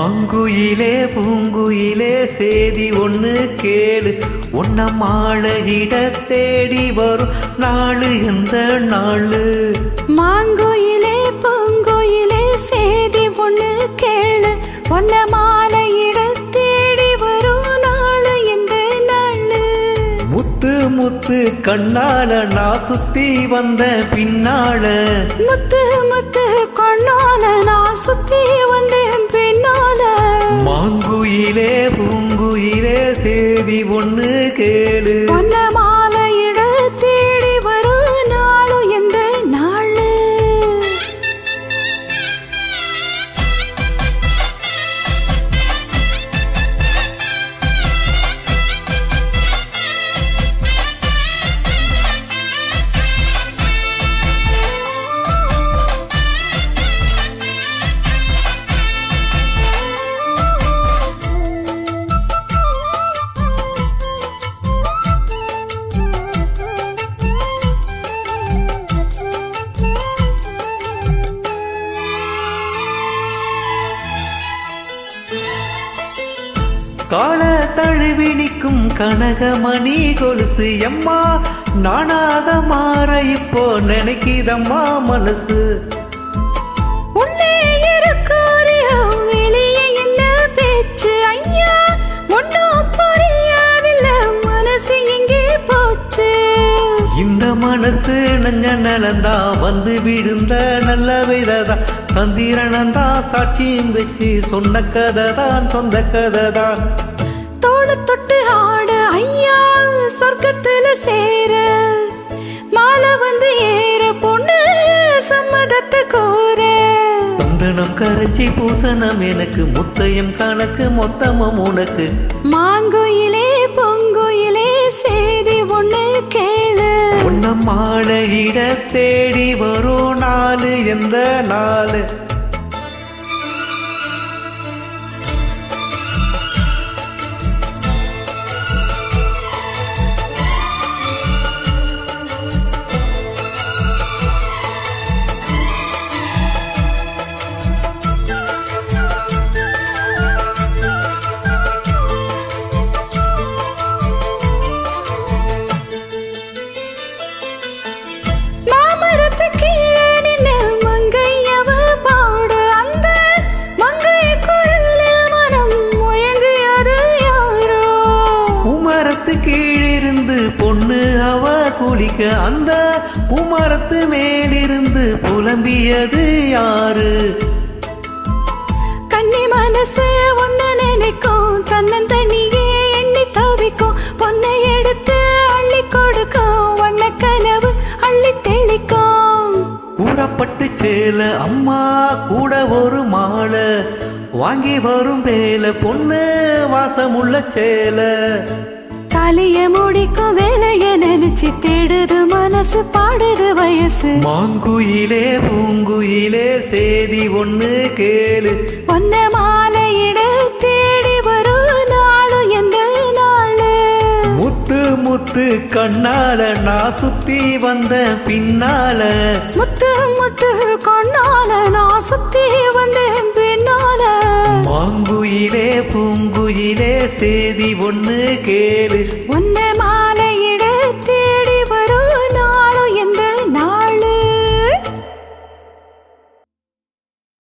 மாங்குயிலே பூங்குயிலே சேதி ஒண்ணு கேளு, உன்ன மாலையிட தேடி வரும் நாளு எந்த நாளு. மாங்குயிலே பூங்குயிலே சேதி ஒண்ணு கேளு, உன்ன மாலையிட தேடி வரும் நாளு எந்த நாளு. முத்து முத்து கண்ணால நான் சுத்தி வந்த பின்னால, முத்து முத்து கண்ணால நான் சுத்தி வந்தேன் பின்னால. மாங்குயிலே பூங்குயிலே சேதி ஒண்ணு கேளு, உன்ன மாலையிட தேடி வரும் நாளு எந்த நாளு. கால தழுவி நிற்கும் கனகமணி கொலுசு எம்மா, நானாக மாற இப்போ நினைக்கிதம்மா மனசு. உள்ளே இருக்கிறியோ வெளியே என்ன பேச்சு ஐயா, ஒன்னும் புரியவில்லை மனசு எங்கே போச்சு. இந்த மனசு நஞ்ச நலந்தா வந்து விழுந்த நல்ல விததா, சந்திரனந்தா சாட்சியும் வச்சு சொன்ன கதைதான் சொந்த கதைதான். தோடு தொட்டு ஆட ஐயா சொர்க்கத்துல சேர, மாலை வந்து ஏற பொண்ணு சம்மதத்தை கோர. சந்தனம் கரைச்சி பூசணம் எனக்கு, முத்தையம் கணக்கு மொத்தமும் உனக்கு. மாங்குயிலே பொங்குயிலே சேதி ஒண்ணு கேளு, உன்ன மாலையிட தேடி வரும் நாளு எந்த நாளு. கீழிருந்து பொண்ணு அவ குளிக்க, அந்த பூமரத்து மேலிருந்து புலம்பியது யாரு. கன்னி மனசு ஒன்னு நினைக்கும், தன்னன் தனியே எண்ணி தவிக்கும், பொன்னை எடுத்து அள்ளி கொடுக்கும், வண்ண கனவு அள்ளி தெளிக்கும். கூடப்பட்டு சேல அம்மா கூட ஒரு மாலை, வாங்கி வரும் வேலை பொண்ணு வாசமுள்ள சேல. தாலிய முடிக்கும் வேலைய நினைச்சு தேடுது மனசு, பாடுது வயசு. மாங்குயிலே பூங்குயிலே சேதி ஒண்ணு கேளு, ஒன்ன மாலையிட தேடி வரும் நாளு எந்த நாளு. முத்து முத்து கண்ணால நான் சுத்தி வந்த பின்னால, முத்து முத்து கண்ணால நான் சுத்தி வந்தேன் பின்னால. மாங்குயிலே பூங்குயிலே சேதி ஒண்ணு கேளு, உன்ன மாலையிட